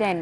10।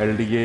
LDA,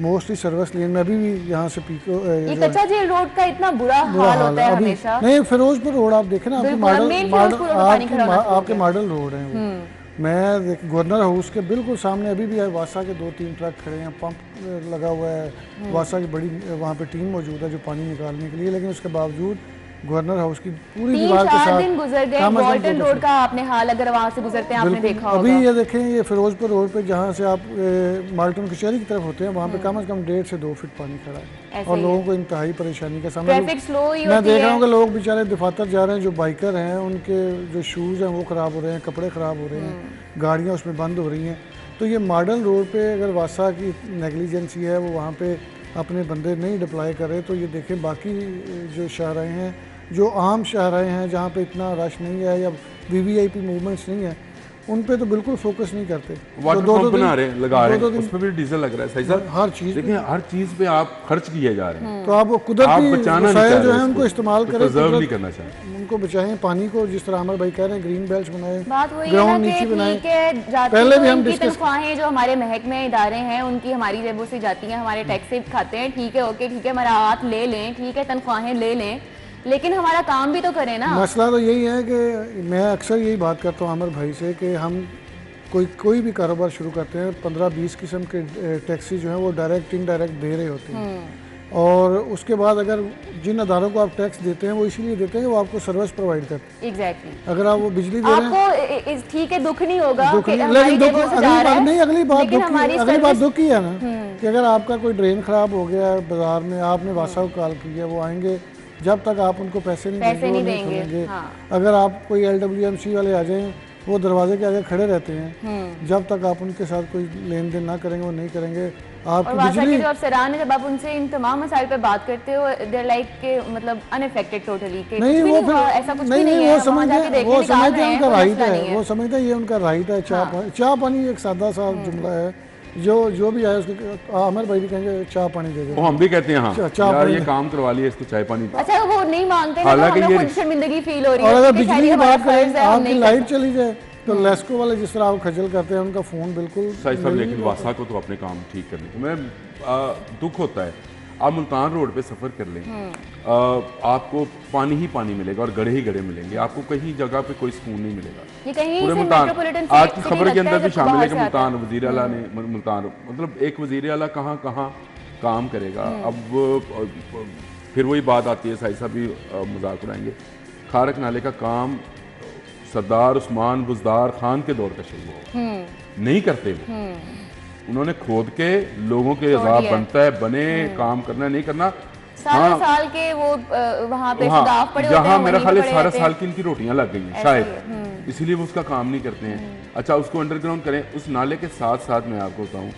mostly service لین میں ابھی بھی یہاں سے پیکو یہ کچا جیل روڈ کا اتنا برا حال ہوتا ہے ہمیشہ. نہیں فیروز پور روڈ آپ دیکھیں نا آپ کے ماڈل روڈ ہیں وہ. میں گورنر ہاؤس کے بالکل سامنے ابھی بھی ہے واسا کے 2-3 ٹرک کھڑے ہیں, پمپ لگا ہوا ہے, واسا کی بڑی وہاں پہ ٹیم موجود ہے جو پانی نکالنے کے لیے, لیکن اس کے باوجود گورنر ہاؤس کی پوری دیوار کے ساتھ 3-4 دن گزر گئے. والٹن روڈ کا آپ نے حال اگر وہاں سے گزرتے ہیں آپ نے دیکھا ہوگا. ابھی یہ دیکھیں یہ فیروز پور روڈ پہ جہاں سے آپ مالٹن کچہری کی طرف ہوتے ہیں وہاں پہ کم از کم 1.5 سے 2 فٹ پانی کھڑا ہے اور لوگوں کو انتہائی پریشانی کا سامنا. ٹریفک سلو ہی میں ہوتی دیکھ رہا ہے. ہوں کہ لوگ بیچارے دفاتر جا رہے ہیں جو بائکر ہیں ان کے جو شوز ہیں وہ خراب ہو رہے ہیں, کپڑے خراب ہو رہے ہیں, گاڑیاں اس میں بند ہو رہی ہیں. تو یہ ماڈل روڈ پہ اگر واسا کی نیگلیجنسی ہے وہ وہاں پہ اپنے بندے نہیں ڈپلائی کر رہے تو یہ دیکھیں باقی جو شاہراہیں ہیں جو عام شاہراہیں ہیں جہاں پہ اتنا رش نہیں ہے یا VVIP موومنٹس نہیں ہیں ان پہ تو بالکل فوکس نہیں کرتے. واٹر پمپ بنا رہے ہیں, لگا رہے ہیں, اس پہ بھی ڈیزل لگ رہا ہے. صحیح صاحب ہر چیز دیکھیں ہر چیز پہ آپ خرچ کیے جا رہے ہیں. تو آپ قدرتی وسائل جو ہیں ان کو استعمال کریں, پرزرو نہیں کرنا چاہتے, ان کو بچائیں پانی کو. جس طرح عامر بھائی کہہ رہے ہیں گرین بیلٹس بنائیں, بات وہی گراؤنڈ ہے نیچے کہ بنائیں. ٹھیک ہے جاتی پہلے بھی ہیں ہم ان کی ڈسکس تنخواہیں جو ہمارے محکمے ادارے ہیں ان کی ہماری جیبوں سے جاتی ہیں, ہمارے ٹیکس سے کھاتے ہیں, ٹھیک ہے اوکے ٹھیک ہے مراعات لے لیں, ٹھیک ہے تنخواہیں لے لیں, لیکن ہمارا کام بھی تو کریں نا. مسئلہ تو یہی ہے کہ میں اکثر یہی بات کرتا ہوں عامر بھائی سے کہ ہم کوئی بھی کاروبار شروع کرتے ہیں 15-20 قسم کے ٹیکسی جو ہیں وہ ڈائریکٹ انڈائریکٹ دے رہے ہوتے ہیں, اور اس کے بعد اگر جن اداروں کو آپ ٹیکس دیتے ہیں وہ اسی لیے دیتے ہیں کہ وہ آپ کو سروس پرووائڈ کرتے ہیں. ایگزیکٹلی. اگر آپ وہ بجلی دے رہے ہیں آپ کو ٹھیک ہے دکھ نہیں ہوگا کہ ہماری لیکن جیبوں سے جا رہا ہے, اگلی بات دکھ کی ہے نا ہوں. کہ اگر آپ کا کوئی ڈرین خراب ہو گیا ہے بازار میں, آپ نے واسا کو کال کی ہے, وہ آئیں گے جب تک آپ ان کو پیسے نہیں دیں گے. اگر آپ کوئی LWMC والے آ جائیں وہ دروازے کے آگے کھڑے رہتے ہیں, جب تک آپ ان کے ساتھ کوئی لین دین نہ کریں گے وہ نہیں کریں گے. آپ کی بجلی جو افسران ہیں جب آپ ان سے ان تمام مسائل پہ بات کرتے ہو دیر لائک کہ مطلب ان افیکٹڈ ٹوٹلی, نہیں وہ ایسا کچھ بھی نہیں ہے, وہ سمجھتے ہیں ان کا رائٹ ہے, وہ سمجھتے ہیں یہ ان کا رائٹ ہے. چاہ پانی ایک سادہ سا جملہ ہے, جو بھی آئے اس کو عامر بھائی بھی کہیں گے چائے پانی دے دیں. ہم بھی کہتے ہیں ہاں یار یہ کام کروا لیے اس کو چائے پانی. اچھا وہ نہیں مانگتے نا, ہمیں خود شرمندگی فیل ہو رہی ہے. اور اگر بجلی کی بات کریں آپ کی لائٹ چلی جائے تو لیسکو والے جس طرح آپ کھجل کرتے ہیں ان کا فون بالکل صحیح صاحب. لیکن واسا کو تو اپنے کام ٹھیک کرنے کو میں دکھ ہوتا ہے. آپ ملتان روڈ پہ سفر کر لیں, آپ کو پانی ہی پانی ملے گا اور گڑھے ہی گڑھے ملیں گے, آپ کو کہیں جگہ پہ کوئی سکون نہیں ملے گا. پورے ملتان آج کی خبر کے اندر بھی شامل ہے کہ ملتان وزیر اعلیٰ نے ملتان مطلب ایک وزیر اعلیٰ کہاں کہاں کام کرے گا. اب پھر وہی بات آتی ہے, صاحب صاحب بھی مذاق اڑائیں گے, کھارک نالے کا کام سردار عثمان بزدار خان کے دور کا شروع ہو, نہیں کرتے انہوں نے کھود کے لوگوں کے عذاب بنتا ہے, بنے کام کرنا نہیں کرنا. سال کے وہ وہاں پہ صداف پڑے ہوتے ہیں, جہاں میرا خیال ہے سارا سال کی ان کی روٹیاں لگ گئی ہیں شاید, اسی لیے وہ اس کا کام نہیں کرتے ہیں. اچھا اس کو انڈر گراؤنڈ کریں, اس نالے کے ساتھ ساتھ میں آپ کو بتاؤں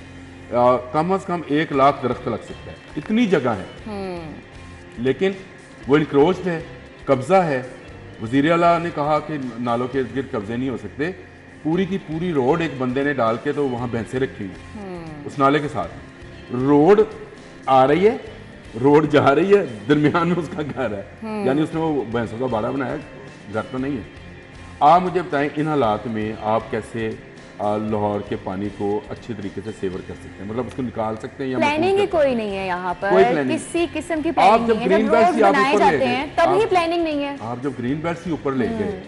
کم از کم 1 لاکھ درخت لگ سکتا ہے, اتنی جگہ ہے, لیکن وہ انکروچڈ ہے, قبضہ ہے. وزیر اعلیٰ نے کہا کہ نالوں کے ارد گرد قبضے نہیں ہو سکتے. پوری کی پوری روڈ ایک بندے نے ڈال کے تو وہاں بھینسیں رکھی ہوئی اس نالے کے ساتھ. روڈ آ رہی ہے, روڈ جا رہی ہے, درمیان میں اس کا گھر ہے, یعنی اس نے وہ بھینسوں کا باڑا بنایا, گھر تو نہیں ہے. آپ مجھے بتائیں ان حالات میں آپ کیسے لاہور کے پانی کو اچھے طریقے سے سیور کر سکتے ہیں, مطلب اس کو نکال سکتے ہیں. پلاننگ ہی کوئی نہیں ہے یہاں پر, کسی قسم کی پلاننگ نہیں ہے. جب روڈ بنائے جاتے ہیں تب ہی پلاننگ نہیں ہے. آپ جب گرین بیلٹ سے اوپر لے گئے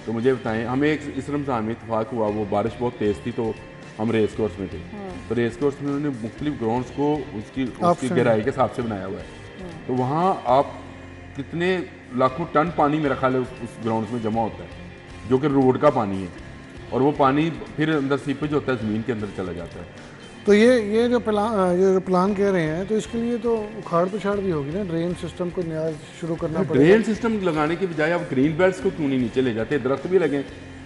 تو مجھے بتائیں, ہمیں اس رمضان میں اتفاق ہوا, وہ بارش بہت تیز تھی تو ہم ریس کورس میں تھے, تو ریس کورس میں انہوں نے مختلف گراؤنڈس کو اس کی گہرائی کے حساب سے بنایا ہوا ہے. تو وہاں آپ کتنے لاکھوں ٹن پانی میرا خیال ہے اس گراؤنڈس میں جمع ہوتا ہے, جو کہ روڈ کا پانی ہے, اور وہ پانی پھر اندر سیپیج ہوتا ہے, زمین کے اندر چلا جاتا ہے. تو یہ جو پلان کہہ رہے ہیں تو اس کے لیے تو اکھاڑ پچھاڑ بھی ہوگی نا, ڈرین سسٹم کو نیا شروع کرنا پڑے گا. ڈرین سسٹم لگانے کی بجائے آپ گرین بیلٹس کو کیوں نہیں نیچے لے جاتے, درخت بھی لگیں,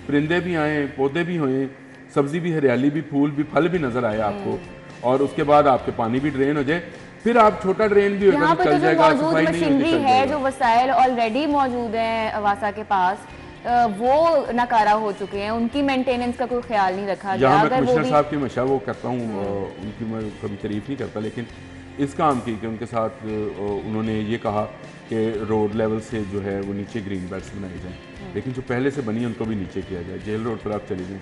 پرندے بھی آئیں, پودے بھی ہوئیں, سبزی بھی, ہریالی بھی, پھول بھی, پھل بھی نظر آئے آپ کو, اور اس کے بعد آپ کے پانی بھی ڈرین ہو جائے. پھر آپ چھوٹا ڈرین بھی ہوگا تو چل جائے گا, صفائی نہیں ہوگی, مشینری ہے, جو وسائل آلریڈی موجود ہیں واسا کے پاس وہ ناکارہ ہو چکے ہیں, ان کی مینٹیننس کا کوئی خیال نہیں رکھا گیا. یہاں میں کمشنر صاحب کی مشاہ وہ کرتا ہوں, ان کی میں کبھی تعریف نہیں کرتا, لیکن اس کام کی کہ ان کے ساتھ انہوں نے یہ کہا کہ روڈ لیول سے جو ہے وہ نیچے گرین بیلٹس بنائے جائیں, لیکن جو پہلے سے بنی ہیں ان کو بھی نیچے کیا جائے. جیل روڈ پر آپ چلی جائیں,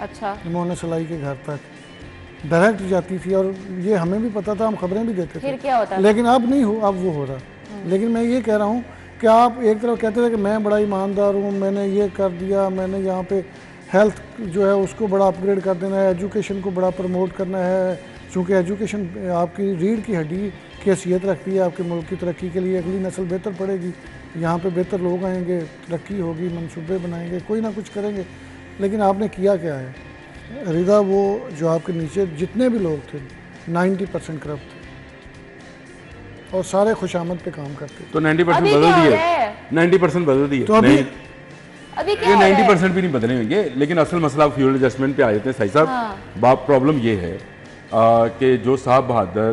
اچھا مونا سلائی کے گھر تک ڈائریکٹ جاتی تھی، اور یہ ہمیں بھی پتہ تھا، ہم خبریں بھی دیتے تھے، پھر کیا ہوتا لیکن اب نہیں ہو، اب وہ ہو رہا. لیکن میں یہ کہہ رہا ہوں کہ آپ ایک طرف کہتے تھے کہ میں بڑا ایماندار ہوں، میں نے یہ کر دیا، میں نے یہاں پہ ہیلتھ جو ہے اس کو بڑا اپ گریڈ کر دینا ہے، ایجوکیشن کو بڑا پروموٹ کرنا ہے، چونکہ ایجوکیشن آپ کی ریڑھ کی ہڈی کی حیثیت رکھتی ہے آپ کے ملک کی ترقی کے لیے. اگلی نسل بہتر پڑھے گی، یہاں پہ بہتر لوگ آئیں گے، ترقی ہوگی، منصوبے بنائیں گے، کوئی نہ کچھ کریں گے. لیکن آپ نے کیا کیا ہے رضا؟ وہ جو آپ کے نیچے جتنے بھی لوگ تھے 90% کرپٹ تھے اور سارے خوش آمد پہ کام کرتے تھے. تو 90% ابھی بدل کیا ہو دیے، رہا ہے؟ 90% بدل دیے. تو ابھی نہیں، ابھی یہ کیا ہو رہا ہے؟ 90% بھی نہیں بدلے ہوئے، لیکن اصل مسئلہ فیول ایڈجسٹمنٹ پہ آ جاتے ہیں صحیح صاحب. باپ پرابلم یہ ہے کہ جو صاحب بہادر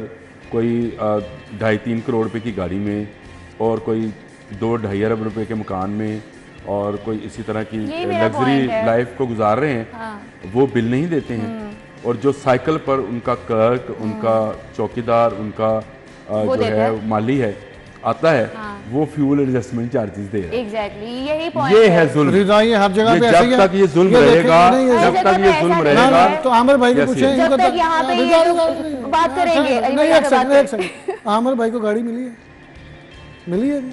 کوئی 2.5-3 کروڑ روپے کی گاڑی میں اور کوئی 2-2.5 ارب روپے کے مکان میں اور کوئی اسی طرح کی یہی میرا لگژری point ہے. لائف کو گزار رہے ہیں، وہ بل نہیں دیتے ہیں. اور جو سائیکل پر ان کا کلرک، ان کا چوکیدار، ان کا جو ہے مالی ہے آتا ہے، وہ فیول ایڈجسٹمنٹ چارجز دے رہا ہے. ایگزیکٹلی یہی پوائنٹ یہ ہے ظلم. رضا یہ ہر جگہ پہ ایسے ہی جب ہے. تک یہ ظلم یہ رہے دیکھیں، گا، نہیں، جب تک یہ ظلم رہے نہ گا. نہ تو عامر بھائی کو Yes, پوچھیں، yes. ان کو جب تک یہاں پہ یہ لوگ بات کریں گے، علی بھائی نہیں، آگے بات کریں گے. عامر بھائی کو گاڑی ملی ہے؟ ملی ہے جی.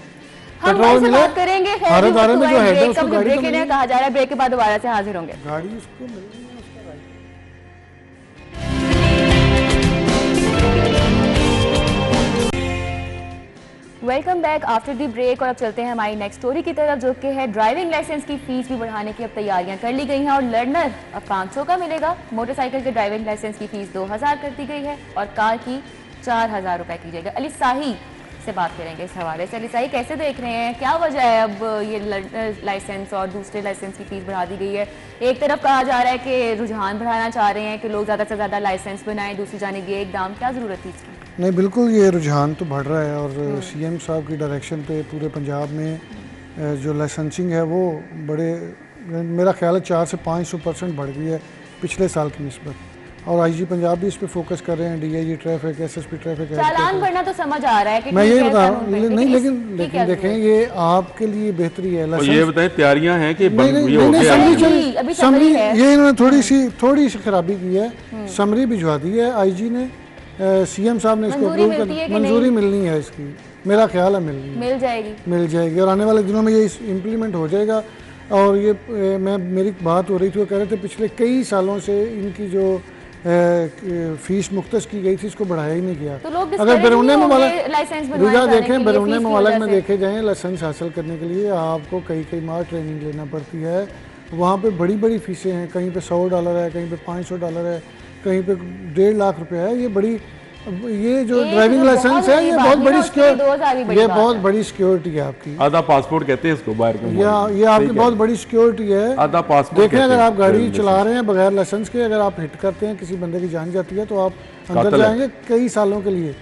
ہم پیٹرول سے ملا بات کریں گے. ہر ادارے میں جو ہیڈ ہے اس کو گاڑی تو بریک ملی، کہا جا رہا ہے، بریک کے بعد دوبارہ سے حاضر ہوں گے. گاڑی اس کو مل رہی ہے، اس کا right. Welcome back after the break. اور اب چلتے ہیں ہماری نیکسٹ سٹوری کی طرف، جو کہ ہے ڈرائیونگ لائسنس کی فیس بھی بڑھانے کی اب تیاریاں کر لی گئی ہیں، اور لرنر اب 500 کا ملے گا. موٹر سائیکل کے ڈرائیونگ لائسنس کی فیس 2000 کر دی گئی ہے اور کار کی 4000 روپے کی جائے گا. علی صاحی سے بات کریں گے اس حوالے سے. علی صاحی کیسے دیکھ رہے ہیں، کیا وجہ ہے اب یہ لرنر لائسنس اور دوسرے لائسنس کی فیس بڑھا دی گئی ہے؟ ایک طرف کہا جا رہا ہے کہ رجحان بڑھانا چاہ رہے ہیں کہ لوگ زیادہ سے زیادہ لائسنس بنائیں، دوسری جانب یہ اقدام، کیا ضرورت تھی اس کی؟ نہیں، بالکل یہ رجحان تو بڑھ رہا ہے، اور سی ایم صاحب کی ڈائریکشن پہ پورے پنجاب میں جو لائسنسنگ ہے وہ بڑے، میرا خیال ہے 400 سے 500% بڑھ گئی ہے پچھلے سال کی نسبت. اور آئی جی پنجاب بھی اس پہ فوکس کر رہے ہیں، D I G traffic, S S P traffic. چالان بڑھنا تو سمجھ آ رہا ہے کہ میں ٹھیک یہ ہے بتا رہا قانون ہوں، بن، نہیں لیکن اس کی کیا دیکھیں ضرورت ہے؟ یہ آپ کے لیے بہتری ہے. اور یہ بتائیں تیاریاں ہیں کہ نہیں یہ ہو گیا سمری ہے؟ چلی، ابھی سمری سمری ہے. یہ انہوں نے تھوڑی سی خرابی کی ہے. سمری بھجوا دی ہے آئی جی نے، سی ایم صاحب نے اس کو منظوری اپروو ملتی ہے کہ منظوری ملنی ہے اس کی، میرا خیال ہے مل جائے گی. مل جائے گی، اور آنے والے دنوں میں یہ امپلیمنٹ ہو جائے گا. اور یہ میری بات ہو رہی تھی، وہ کہہ رہے تھے پچھلے کئی سالوں سے ان کی جو فیس مختص کی گئی تھی اس کو بڑھایا ہی نہیں گیا. تو لوگ اگر بیرون ممالک لائسنس رضا دیکھیں، بیرون ممالک میں دیکھے جائیں، لائسنس حاصل کرنے کے لیے آپ کو کئی ماہ ٹریننگ لینا پڑتی ہے. وہاں پہ بڑی فیسیں ہیں، کہیں پہ $100 ہے، کہیں پہ $500 ہے، کہیں پہ 1.5 لاکھ روپے ہے. یہ جو ڈرائیونگ لائسنس ہے یہ بہت بڑی سیکیورٹی ہے آپ کی. آدھا پاسپورٹ کہتے ہیں اس کو باہر کا. یہ آپ کی بہت بڑی سیکیورٹی ہے. آدھا پاسپورٹ دیکھیں اگر آپ گاڑی چلا رہے ہیں بغیر لائسنس کے، اگر آپ ہٹ کرتے ہیں، کسی بندے کی جان جاتی ہے تو آپ اندر جائیں گے کئی سالوں کے لیے.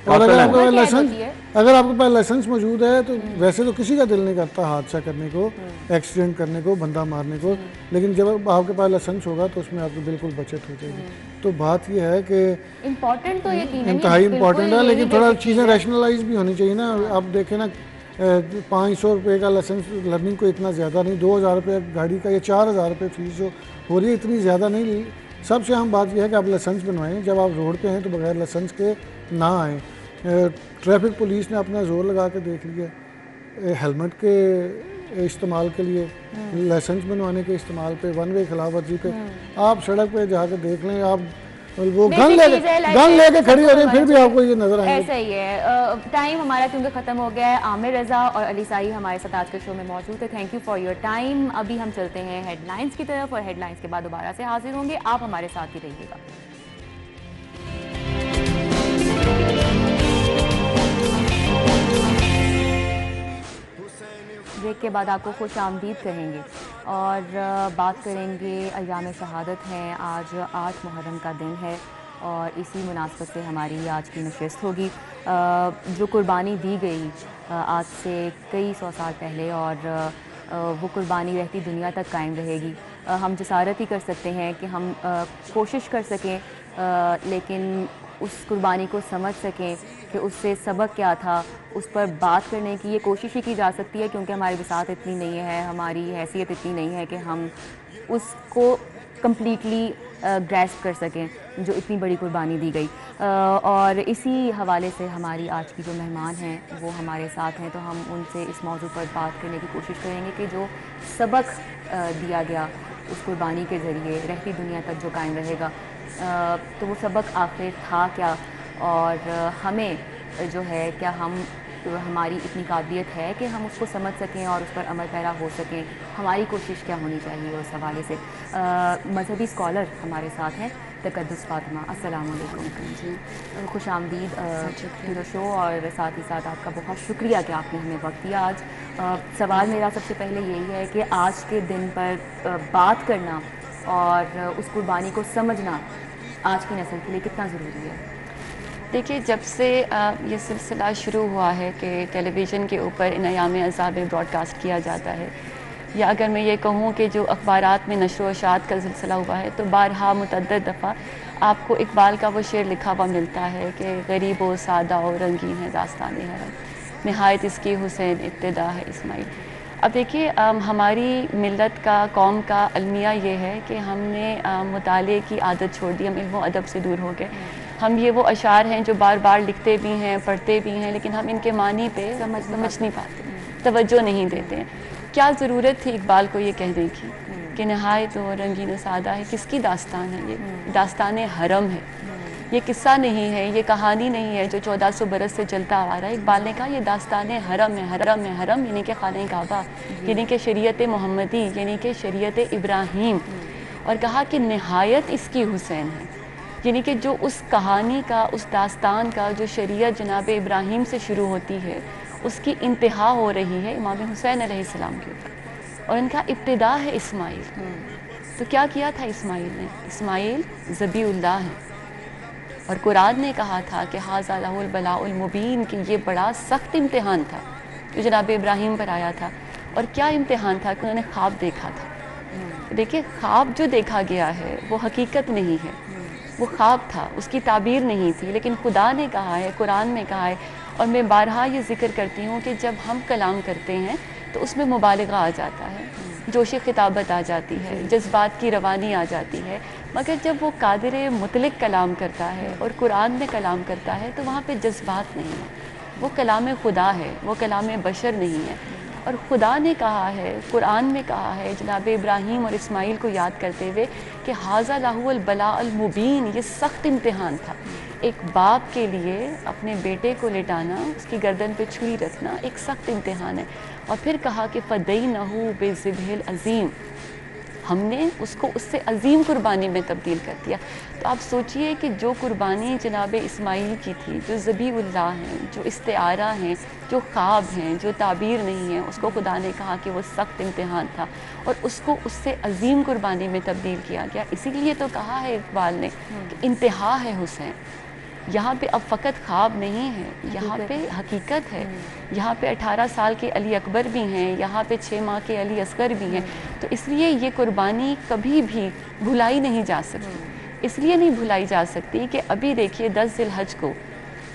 اور اگر آپ کے پاس لائسنس موجود ہے تو ویسے تو کسی کا دل نہیں کرتا حادثہ کرنے کو، ایکسیڈنٹ کرنے کو، بندہ مارنے کو، لیکن جب آپ کے پاس لائسنس ہوگا تو اس میں آپ کو بالکل بچت ہو جائے گی. تو بات یہ ہے کہ انتہائی امپورٹنٹ ہے، لیکن تھوڑا چیزیں ریشنلائز بھی ہونی چاہیے نا. آپ دیکھیں نا 500 روپے کا لائسنس لرننگ کو اتنا زیادہ نہیں، 2000 روپے گاڑی کا یا 4000 روپے فیس جو ہو رہی ہے اتنی زیادہ نہیں. سب سے اہم بات یہ ہے کہ آپ لائسنس بنوائیں. جب آپ روڈ پہ ہیں تو بغیر لائسنس کے نہ آئیں. ٹریفک پولیس نے اپنا زور لگا کے دیکھ لیا ہیلمٹ کے استعمال کے لیے، لائسنس بنوانے کے استعمال پہ، ون وے خلاف ورزی پہ. آپ سڑک پہ جا کے دیکھ لیں، آپ وہ گن لے کے کھڑی ہو رہی ہیں پھر بھی آپ کو یہ نظر آئے گا. ایسا ہی ہے. ٹائم ہمارا کیونکہ ختم ہو گیا ہے. عامر رضا اور علی صاحی ہمارے ساتھ آج کے شو میں موجود ہے. Thank you for your time. ابھی ہم چلتے ہیں ہیڈ لائنس کی طرف، اور ہیڈ لائنس کے بعد دوبارہ سے حاضر ہوں گے. آپ ہمارے ساتھ ہی رہیے گا. بریک کے بعد آپ کو خوش آمدید کہیں گے اور بات کریں گے ایام شہادت ہیں. آج 8 محرم کا دن ہے اور اسی مناسبت سے ہماری آج کی نشست ہوگی. جو قربانی دی گئی آج سے کئی 100 سال پہلے، اور وہ قربانی رہتی دنیا تک قائم رہے گی. ہم جسارت ہی کر سکتے ہیں کہ ہم کوشش کر سکیں، لیکن اس قربانی کو سمجھ سکیں کہ اس سے سبق کیا تھا. اس پر بات کرنے کی یہ کوشش ہی کی جا سکتی ہے، کیونکہ ہماری بساط اتنی نہیں ہے، ہماری حیثیت اتنی نہیں ہے کہ ہم اس کو کمپلیٹلی گریسپ کر سکیں جو اتنی بڑی قربانی دی گئی. اور اسی حوالے سے ہماری آج کی جو مہمان ہیں وہ ہمارے ساتھ ہیں, تو ہم ان سے اس موضوع پر بات کرنے کی کوشش کریں گے کہ جو سبق دیا گیا اس قربانی کے ذریعے رہتی دنیا تک جو قائم رہے گا, تو وہ سبق آخر تھا کیا, اور ہمیں جو ہے کیا ہماری اتنی قابلیت ہے کہ ہم اس کو سمجھ سکیں اور اس پر عمل پیرا ہو سکیں, ہماری کوشش کیا ہونی چاہیے اس حوالے سے. مذہبی اسکالر ہمارے ساتھ ہیں تقدس فاطمہ. السلام علیکم جی, خوش آمدید ٹو شو, اور ساتھ ہی ساتھ آپ کا بہت شکریہ کہ آپ نے ہمیں وقت دیا آج. سوال میرا سب سے پہلے یہی ہے کہ آج کے دن پر بات کرنا اور اس قربانی کو سمجھنا آج کی نسل کے لیے کتنا ضروری ہے؟ دیکھیے, جب سے یہ سلسلہ شروع ہوا ہے کہ ٹیلی ویژن کے اوپر ان ایام عذاب میں براڈ کاسٹ کیا جاتا ہے, یا اگر میں یہ کہوں کہ جو اخبارات میں نشر و اشاعت کا سلسلہ ہوا ہے, تو بارہا متعدد دفعہ آپ کو اقبال کا وہ شعر لکھا ہوا ملتا ہے کہ غریب و سادہ و رنگین ہے داستان حرم, نہایت اس کی حسین ابتدا ہے اسماعیل. اب دیکھیے, ہماری ملت کا, قوم کا المیہ یہ ہے کہ ہم نے مطالعے کی عادت چھوڑ دی, ہم علم و ادب سے دور ہو گئے. ہم یہ وہ اشعار ہیں جو بار بار لکھتے بھی ہیں, پڑھتے بھی ہیں, لیکن ہم ان کے معنی پہ سمجھ نہیں پاتے, توجہ نہیں دیتے ہیں. کیا ضرورت تھی اقبال کو یہ کہنے کی کہ نہایت و رنگین و سادہ ہے؟ کس کی داستان ہے یہ؟ داستان حرم ہے, یہ قصہ نہیں ہے, یہ کہانی نہیں ہے جو 1400 برس سے چلتا آ رہا ہے. اقبال نے کہا یہ داستان حرم ہے. حرم ہے, حرم یعنی کہ خانہ کعبہ, یعنی کہ شریعت محمدی, یعنی کہ شریعت ابراہیم. اور کہا کہ نہایت اس کی حسین ہے, یعنی کہ جو اس کہانی کا, اس داستان کا جو شریعت جناب ابراہیم سے شروع ہوتی ہے, اس کی انتہا ہو رہی ہے امام حسین علیہ السلام کے اوپر, اور ان کا ابتدا ہے اسماعیل. تو کیا کیا تھا اسماعیل نے؟ اسماعیل ذبیح اللہ ہے, اور قرآن نے کہا تھا کہ ھذا لہ البلاء المبین, کہ یہ بڑا سخت امتحان تھا جو جناب ابراہیم پر آیا تھا. اور کیا امتحان تھا کہ انہوں نے خواب دیکھا تھا. دیکھیے, خواب جو دیکھا گیا ہے وہ حقیقت نہیں ہے, وہ خواب تھا, اس کی تعبیر نہیں تھی. لیکن خدا نے کہا ہے, قرآن میں کہا ہے, اور میں بارہا یہ ذکر کرتی ہوں کہ جب ہم کلام کرتے ہیں تو اس میں مبالغہ آ جاتا ہے, جوش خطابت آ جاتی ہے, جذبات کی روانی آ جاتی ہے. مگر جب وہ قادر مطلق کلام کرتا ہے اور قرآن میں کلام کرتا ہے تو وہاں پہ جذبات نہیں ہے, وہ کلام خدا ہے, وہ کلام بشر نہیں ہے. اور خدا نے کہا ہے, قرآن میں کہا ہے جناب ابراہیم اور اسماعیل کو یاد کرتے ہوئے کہ ھذا لہ البلاء المبین, یہ سخت امتحان تھا. ایک باپ کے لیے اپنے بیٹے کو لٹانا, اس کی گردن پہ چھری رکھنا ایک سخت امتحان ہے. اور پھر کہا کہ فدینہ بذبح العظیم, ہم نے اس کو اس سے عظیم قربانی میں تبدیل کر دیا. تو آپ سوچئے کہ جو قربانی جناب اسماعیل کی تھی, جو ذبیح اللہ ہیں, جو استعارہ ہیں, جو خواب ہیں, جو تعبیر نہیں ہے, اس کو خدا نے کہا کہ وہ سخت امتحان تھا, اور اس کو اس سے عظیم قربانی میں تبدیل کیا گیا. اسی لیے تو کہا ہے اقبال نے کہ انتہا ہے حسین. یہاں پہ اب فقط خواب نہیں ہے, یہاں پہ حقیقت ہے. یہاں پہ 18 سال کے علی اکبر بھی ہیں, یہاں پہ 6 ماہ کے علی اصغر بھی ہیں. تو اس لیے یہ قربانی کبھی بھی بھلائی نہیں جا سکتی. اس لیے نہیں بھلائی جا سکتی کہ ابھی دیکھیے 10 ذی الحج کو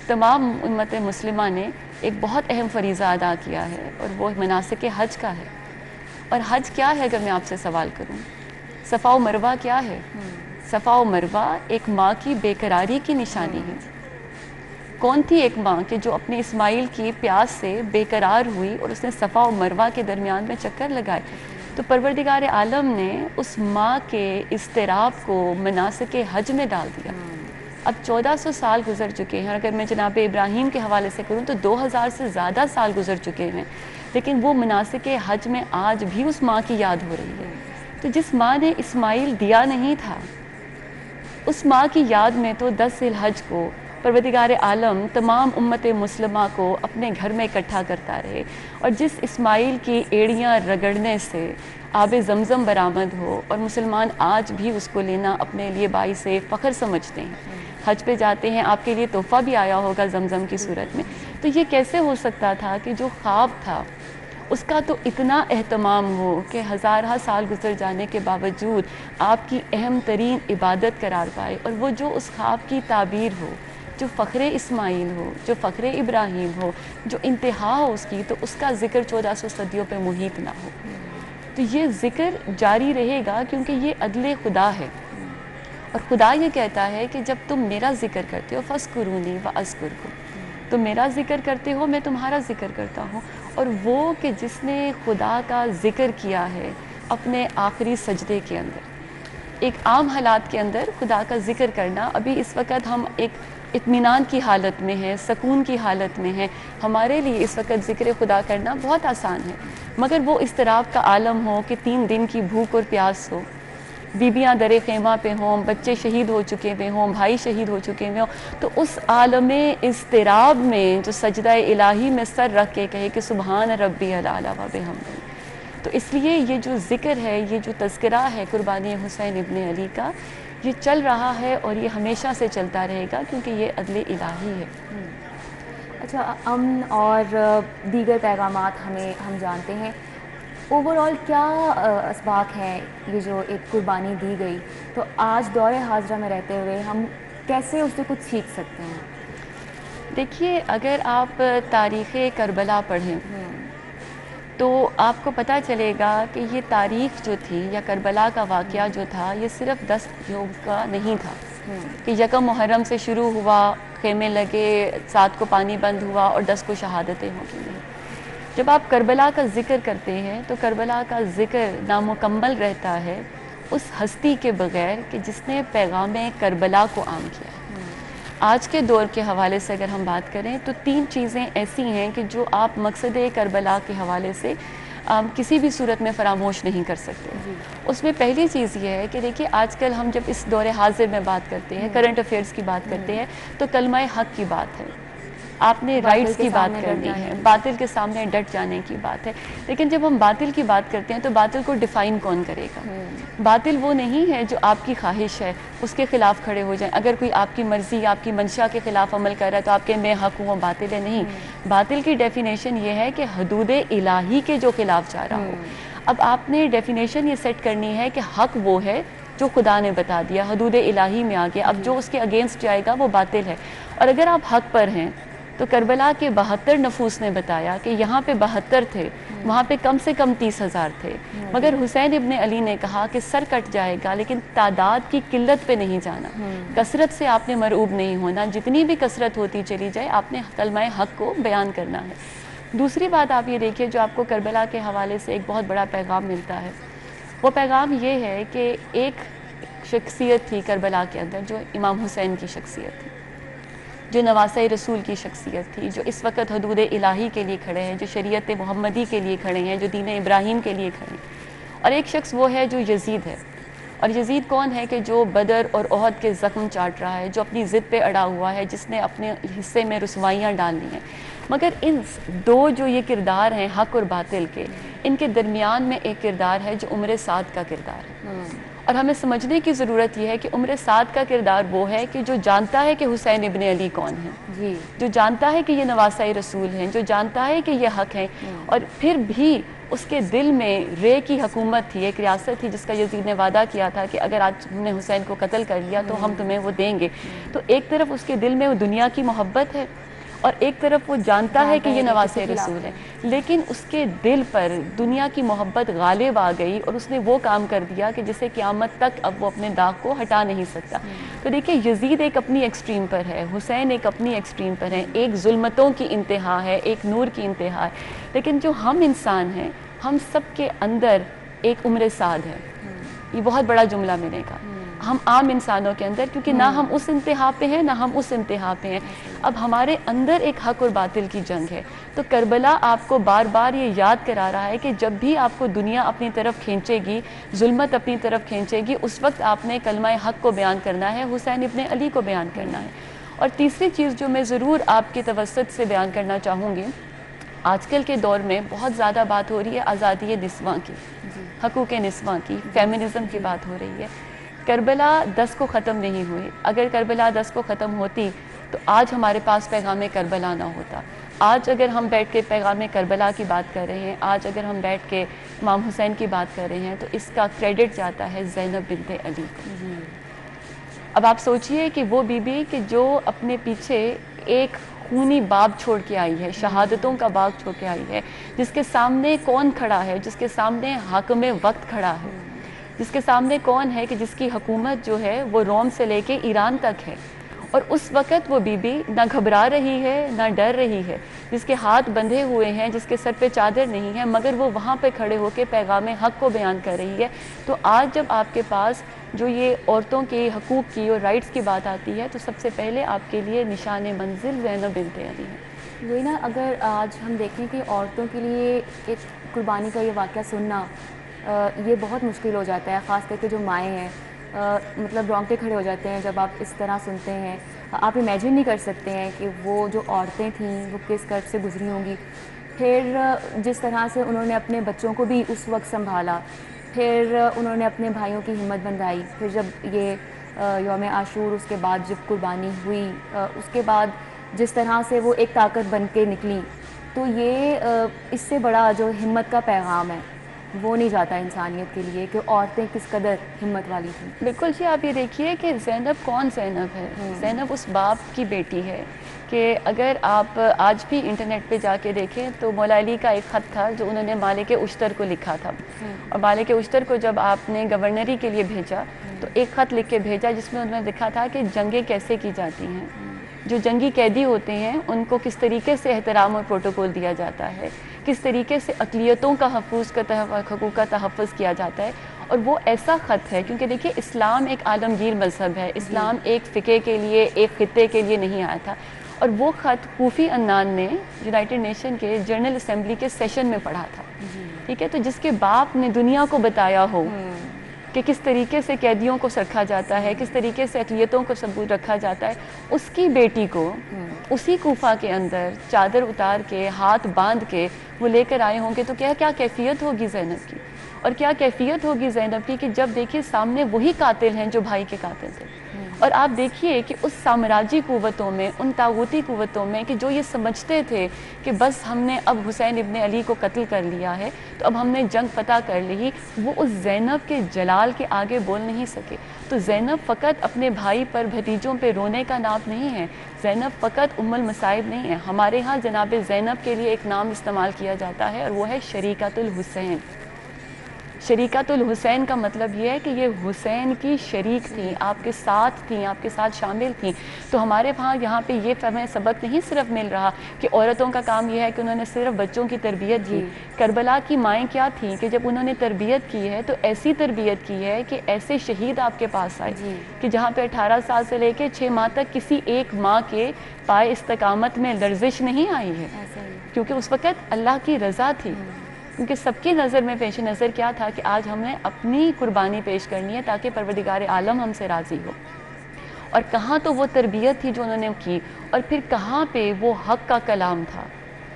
تمام امت مسلمہ نے ایک بہت اہم فریضہ ادا کیا ہے, اور وہ مناسک حج کا ہے. اور حج کیا ہے اگر میں آپ سے سوال کروں؟ صفا و مروہ کیا ہے؟ صفا و مروہ ایک ماں کی بے قراری کی نشانی ہے. کون تھی ایک ماں کہ جو اپنے اسماعیل کی پیاس سے بے قرار ہوئی اور اس نے صفا و مروہ کے درمیان میں چکر لگائے؟ تو پروردگار عالم نے اس ماں کے اضطراب کو مناسک حج میں ڈال دیا. اب 1400 سال گزر چکے ہیں, اور اگر میں جناب ابراہیم کے حوالے سے کروں تو 2000 سے زیادہ سال گزر چکے ہیں, لیکن وہ مناسک حج میں آج بھی اس ماں کی یاد ہو رہی ہے. تو جس ماں نے اسماعیل دیا نہیں تھا, اس ماں کی یاد میں تو 10 ذی الحج کو پروردگار عالم تمام امت مسلمہ کو اپنے گھر میں اکٹھا کرتا رہے. اور جس اسماعیل کی ایڑیاں رگڑنے سے آب زمزم برآمد ہو, اور مسلمان آج بھی اس کو لینا اپنے لیے باعث فخر سمجھتے ہیں, حج پہ جاتے ہیں, آپ کے لیے تحفہ بھی آیا ہوگا زمزم کی صورت میں. تو یہ کیسے ہو سکتا تھا کہ جو خواب تھا اس کا تو اتنا اہتمام ہو کہ ہزارہ سال گزر جانے کے باوجود آپ کی اہم ترین عبادت قرار پائے, اور وہ جو اس خواب کی تعبیر ہو, جو فخر اسماعیل ہو, جو فخر ابراہیم ہو, جو انتہا ہو اس کی, تو اس کا ذکر 1400 صدیوں پہ محیط نہ ہو. تو یہ ذکر جاری رہے گا کیونکہ یہ عدل خدا ہے، اور خدا یہ کہتا ہے کہ جب تم میرا ذکر کرتے ہو فَاذْكُرُونِی وَأَذْكُرْکُم، تم میرا ذکر کرتے ہو میں تمہارا ذکر کرتا ہوں. اور وہ کہ جس نے خدا کا ذکر کیا ہے اپنے آخری سجدے کے اندر، ایک عام حالات کے اندر خدا کا ذکر کرنا، ابھی اس وقت ہم ایک اطمینان کی حالت میں ہیں، سکون کی حالت میں ہیں، ہمارے لیے اس وقت ذکر خدا کرنا بہت آسان ہے. مگر وہ اضطراب کا عالم ہو کہ 3 دن کی بھوک اور پیاس ہو، بیویاں در خیمہ پہ ہوں، بچے شہید ہو چکے ہوئے ہوں، بھائی شہید ہو چکے ہوئے ہوں، تو اس عالم اضطراب میں جو سجدہ الہی میں سر رکھ کے کہے کہ سبحان ربی العلی و بحمدہ. تو اس لیے یہ جو ذکر ہے، یہ جو تذکرہ ہے قربانی حسین ابن علی کا، یہ چل رہا ہے اور یہ ہمیشہ سے چلتا رہے گا کیونکہ یہ عدل الہی ہے. اچھا، امن اور دیگر پیغامات ہم جانتے ہیں. اوور آل کیا اسباق ہیں یہ جو ایک قربانی دی گئی، تو آج دور حاضرہ میں رہتے ہوئے ہم کیسے اس سے کچھ سیکھ سکتے ہیں؟ دیکھیے، اگر آپ تاریخ کربلا پڑھیں تو آپ کو پتہ چلے گا کہ یہ تاریخ جو تھی یا کربلا کا واقعہ جو تھا، یہ صرف 10 یوم کا نہیں تھا کہ یکم محرم سے شروع ہوا، خیمے لگے، 7 کو پانی بند ہوا اور 10 کو شہادتیں ہو گئیں. جب آپ کربلا کا ذکر کرتے ہیں تو کربلا کا ذکر نامکمل رہتا ہے اس ہستی کے بغیر کہ جس نے پیغام کربلا کو عام کیا ہے. آج کے دور کے حوالے سے اگر ہم بات کریں تو 3 چیزیں ایسی ہیں کہ جو آپ مقصد کربلا کے حوالے سے کسی بھی صورت میں فراموش نہیں کر سکتے. اس میں پہلی چیز یہ ہے کہ دیکھیے، آج کل ہم جب اس دور حاضر میں بات کرتے ہیں، کرنٹ افیئرس کی بات کرتے ہیں، تو کلمہ حق کی بات ہے، آپ نے رائٹس کی بات کرنی ہے، باطل کے سامنے ڈٹ جانے کی بات ہے. لیکن جب ہم باطل کی بات کرتے ہیں تو باطل کو ڈیفائن کون کرے گا؟ باطل وہ نہیں ہے جو آپ کی خواہش ہے اس کے خلاف کھڑے ہو جائیں. اگر کوئی آپ کی مرضی، آپ کی منشا کے خلاف عمل کر رہا ہے تو آپ کے میں حق ہوں، وہ باطل ہے. نہیں، باطل کی ڈیفینیشن یہ ہے کہ حدود الہی کے جو خلاف جا رہا ہو. اب آپ نے ڈیفینیشن یہ سیٹ کرنی ہے کہ حق وہ ہے جو خدا نے بتا دیا، حدود الہی میں آ گیا. اب جو اس کے اگینسٹ جائے گا وہ باطل ہے. اور اگر آپ حق پر ہیں تو کربلا کے 72 نفوس نے بتایا کہ یہاں پہ 72 تھے، وہاں پہ کم سے کم 30,000 تھے. مگر حسین ابن علی نے کہا کہ سر کٹ جائے گا لیکن تعداد کی قلت پہ نہیں جانا، کثرت سے آپ نے مرعوب نہیں ہونا. جتنی بھی کثرت ہوتی چلی جائے آپ نے کلمہ حق کو بیان کرنا ہے. دوسری بات آپ یہ دیکھیے جو آپ کو کربلا کے حوالے سے ایک بہت بڑا پیغام ملتا ہے، وہ پیغام یہ ہے کہ ایک شخصیت تھی کربلا کے اندر جو امام حسین کی شخصیت تھی، جو نواسۂ رسول کی شخصیت تھی، جو اس وقت حدود الہی کے لیے کھڑے ہیں، جو شریعت محمدی کے لیے کھڑے ہیں، جو دین ابراہیم کے لیے کھڑے ہیں. اور ایک شخص وہ ہے جو یزید ہے. اور یزید کون ہے کہ جو بدر اور احد کے زخم چاٹ رہا ہے، جو اپنی ضد پہ اڑا ہوا ہے، جس نے اپنے حصے میں رسوائیاں ڈال لی ہیں. مگر ان 2 جو یہ کردار ہیں حق اور باطل کے، ان کے درمیان میں ایک کردار ہے جو عمر سعد کا کردار ہے. اور ہمیں سمجھنے کی ضرورت یہ ہے کہ عمر سعد کا کردار وہ ہے کہ جو جانتا ہے کہ حسین ابن علی کون ہے، جو جانتا ہے کہ یہ نواسۂ رسول ہیں، جو جانتا ہے کہ یہ حق ہیں، اور پھر بھی اس کے دل میں رے کی حکومت تھی، ایک ریاست تھی جس کا یزید نے وعدہ کیا تھا کہ اگر آج تم نے حسین کو قتل کر لیا تو ہم تمہیں وہ دیں گے. تو ایک طرف اس کے دل میں وہ دنیا کی محبت ہے اور ایک طرف وہ جانتا ہے کہ یہ نواسۂ رسول ہے، لیکن اس کے دل پر دنیا کی محبت غالب آ گئی اور اس نے وہ کام کر دیا کہ جسے قیامت تک اب وہ اپنے داغ کو ہٹا نہیں سکتا. تو دیکھیں، یزید ایک اپنی ایکسٹریم پر ہے، حسین ایک اپنی ایکسٹریم پر ہے، ایک ظلمتوں کی انتہا ہے، ایک نور کی انتہا ہے. لیکن جو ہم انسان ہیں، ہم سب کے اندر ایک عمر سعد ہے. یہ بہت بڑا جملہ ملے گا ہم عام انسانوں کے اندر، کیونکہ نہ ہم اس انتہا پہ ہیں نہ ہم اس انتہا پہ ہیں. اب ہمارے اندر ایک حق اور باطل کی جنگ ہے. تو کربلا آپ کو بار بار یہ یاد کرا رہا ہے کہ جب بھی آپ کو دنیا اپنی طرف کھینچے گی، ظلمت اپنی طرف کھینچے گی، اس وقت آپ نے کلمہ حق کو بیان کرنا ہے، حسین ابن علی کو بیان کرنا ہے. اور تیسری چیز جو میں ضرور آپ کے توسط سے بیان کرنا چاہوں گی، آج کل کے دور میں بہت زیادہ بات ہو رہی ہے آزادی نسواں کی، حقوق نسواں کی، فیمنزم کی بات ہو رہی ہے. کربلا 10 کو ختم نہیں ہوئی. اگر کربلا 10 کو ختم ہوتی تو آج ہمارے پاس پیغام کربلا نہ ہوتا. آج اگر ہم بیٹھ کے پیغام کربلا کی بات کر رہے ہیں، آج اگر ہم بیٹھ کے امام حسین کی بات کر رہے ہیں، تو اس کا کریڈٹ جاتا ہے زینب بنت علی کو. اب آپ سوچئے کہ وہ بی بی کہ جو اپنے پیچھے ایک خونی باب چھوڑ کے آئی ہے, شہادتوں کا باغ چھوڑ کے آئی ہے, جس کے سامنے کون کھڑا ہے, جس کے سامنے حاکم وقت کھڑا ہے, جس کے سامنے کون ہے کہ جس کی حکومت جو ہے وہ روم سے لے کے ایران تک ہے, اور اس وقت وہ بی بی نہ گھبرا رہی ہے نہ ڈر رہی ہے, جس کے ہاتھ بندھے ہوئے ہیں, جس کے سر پہ چادر نہیں ہے, مگر وہ وہاں پہ کھڑے ہو کے پیغام حق کو بیان کر رہی ہے. تو آج جب آپ کے پاس جو یہ عورتوں کے حقوق کی اور رائٹس کی بات آتی ہے تو سب سے پہلے آپ کے لیے نشان منزل زینب بنت علی ہے. وہی نا, اگر آج ہم دیکھیں کہ عورتوں کے لیے ایک قربانی کا یہ واقعہ سننا یہ بہت مشکل ہو جاتا ہے, خاص کر کے جو مائیں ہیں, مطلب رونگٹے کھڑے ہو جاتے ہیں جب آپ اس طرح سنتے ہیں. آپ امیجن نہیں کر سکتے ہیں کہ وہ جو عورتیں تھیں وہ کس کرب سے گزری ہوں گی. پھر جس طرح سے انہوں نے اپنے بچوں کو بھی اس وقت سنبھالا, پھر انہوں نے اپنے بھائیوں کی ہمت بندھائی, پھر جب یہ یوم عاشور اس کے بعد جب قربانی ہوئی, اس کے بعد جس طرح سے وہ ایک طاقت بن کے نکلی, تو یہ اس سے بڑا جو ہمت کا پیغام ہے وہ نہیں جاتا انسانیت کے لیے کہ عورتیں کس قدر ہمت والی تھیں. بالکل جی, آپ یہ دیکھیے کہ زینب کون زینب ہے. زینب اس باپ کی بیٹی ہے کہ اگر آپ آج بھی انٹرنیٹ پہ جا کے دیکھیں تو مولا علی کا ایک خط تھا جو انہوں نے مالک اشتر کو لکھا تھا, اور مالک اشتر کو جب آپ نے گورنری کے لیے بھیجا تو ایک خط لکھ کے بھیجا جس میں انہوں نے لکھا تھا کہ جنگیں کیسے کی جاتی ہیں, جو جنگی قیدی ہوتے ہیں ان کو کس طریقے سے احترام اور پروٹوکول دیا جاتا ہے, کس طریقے سے اقلیتوں کا حقوق کا تحفظ کیا جاتا ہے. اور وہ ایسا خط ہے, کیونکہ دیکھیے اسلام ایک عالمگیر مذہب ہے, اسلام ایک فقہ کے لیے ایک خطے کے لیے نہیں آیا تھا, اور وہ خط کوفی عنان نے یونائٹڈ نیشن کے جنرل اسمبلی کے سیشن میں پڑھا تھا. ٹھیک ہے, تو جس کے باپ نے دنیا کو بتایا ہو کہ کس طریقے سے قیدیوں کو رکھا جاتا ہے, کس طریقے سے اقلیتوں کو ثبوت رکھا جاتا ہے, اس کی بیٹی کو اسی کوفہ کے اندر چادر اتار کے ہاتھ باندھ کے وہ لے کر آئے ہوں گے تو کیا کیفیت ہوگی زینب کی, اور کیا کیفیت ہوگی زینب کی کہ جب دیکھیے سامنے وہی قاتل ہیں جو بھائی کے قاتل تھے. اور آپ دیکھیے کہ اس سامراجی قوتوں میں, ان طاغوتی قوتوں میں کہ جو یہ سمجھتے تھے کہ بس ہم نے اب حسین ابن علی کو قتل کر لیا ہے تو اب ہم نے جنگ فتح کر لی, وہ اس زینب کے جلال کے آگے بول نہیں سکے. تو زینب فقط اپنے بھائی پر, بھتیجوں پہ رونے کا نام نہیں ہے, زینب فقط ام المصائب نہیں ہے. ہمارے ہاں جناب زینب کے لیے ایک نام استعمال کیا جاتا ہے اور وہ ہے شریکۃ الحسین. شریکۃ الحسین کا مطلب یہ ہے کہ یہ حسین کی شریک تھیں, آپ کے ساتھ تھیں, آپ کے ساتھ شامل تھیں. تو ہمارے وہاں یہاں پہ یہ ہمیں سبق نہیں صرف مل رہا کہ عورتوں کا کام یہ ہے کہ انہوں نے صرف بچوں کی تربیت کی. کربلا کی مائیں کیا تھیں کہ جب انہوں نے تربیت کی ہے تو ایسی تربیت کی ہے کہ ایسے شہید آپ کے پاس آئے کہ جہاں پہ 18 سال سے لے کے 6 ماہ تک کسی ایک ماں کے پائے استقامت میں لرزش نہیں آئی ہے, کیونکہ اس وقت اللہ کی رضا تھی. کیونکہ سب کی نظر میں پیش نظر کیا تھا کہ آج ہم نے اپنی قربانی پیش کرنی ہے تاکہ پروردگار عالم ہم سے راضی ہو. اور کہاں تو وہ تربیت تھی جو انہوں نے کی, اور پھر کہاں پہ وہ حق کا کلام تھا,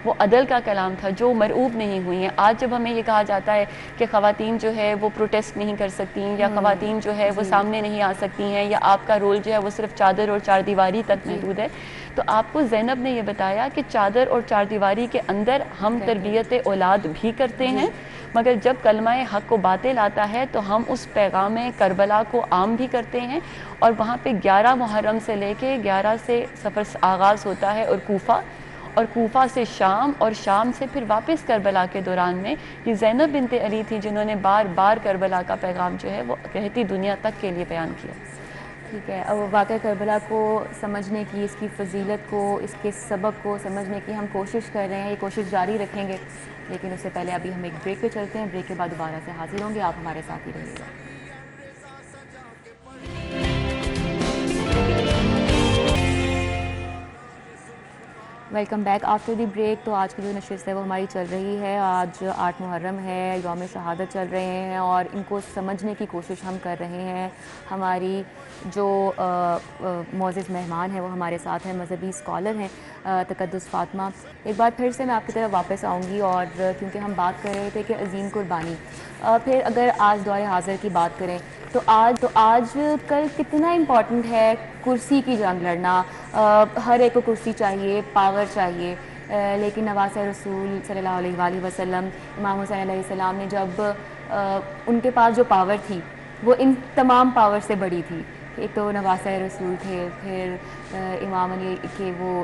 وہ عدل کا کلام تھا جو مرعوب نہیں ہوئی ہیں. آج جب ہمیں یہ کہا جاتا ہے کہ خواتین جو ہے وہ پروٹیسٹ نہیں کر سکتی, یا خواتین جو ہے وہ سامنے نہیں آ سکتی ہیں, یا آپ کا رول جو ہے وہ صرف چادر اور چار دیواری تک محدود ہے, تو آپ کو زینب نے یہ بتایا کہ چادر اور چار دیواری کے اندر ہم تربیت اولاد بھی کرتے ہیں, مگر جب کلمہ حق کو باطل آتا ہے تو ہم اس پیغام کربلا کو عام بھی کرتے ہیں. اور وہاں پہ 11 محرم سے لے کے 11 سے سفر آغاز ہوتا ہے, اور کوفہ, اور کوفہ سے شام, اور شام سے پھر واپس کربلا کے دوران میں یہ زینب بنت علی تھی جنہوں نے بار بار کربلا کا پیغام جو ہے وہ کہتی دنیا تک کے لیے بیان کیا. ٹھیک ہے, اب واقعہ کربلا کو سمجھنے کی, اس کی فضیلت کو, اس کے سبق کو سمجھنے کی ہم کوشش کر رہے ہیں, یہ کوشش جاری رکھیں گے, لیکن اس سے پہلے ابھی ہم ایک بریک پہ چلتے ہیں. بریک کے بعد دوبارہ سے حاضر ہوں گے, آپ ہمارے ساتھ ہی رہیے گا. Welcome back after the break. تو آج کی جو نشست ہے وہ ہماری چل رہی ہے. آج 8 محرم ہے, یوم شہادت چل رہے ہیں, اور ان کو سمجھنے کی کوشش ہم کر رہے ہیں. ہماری جو معزز مہمان ہیں وہ ہمارے ساتھ ہیں, مذہبی اسکالر ہیں تقدس فاطمہ. ایک بار پھر سے میں آپ کی طرف واپس آؤں گی, اور کیونکہ ہم بات کر رہے تھے کہ عظیم قربانی, پھر اگر آج دور حاضر کی بات کریں تو آج کل کتنا امپورٹنٹ ہے کرسی کی جنگ لڑنا. ہر ایک کو کرسی چاہیے, پاور چاہیے, لیکن نواسۂ رسول صلی اللہ علیہ وآلہ وسلم, امام حسین علیہ السلام نے جب ان کے پاس جو پاور تھی وہ ان تمام پاور سے بڑی تھی. ایک تو نواسۂ رسول تھے, پھر امام علی کے وہ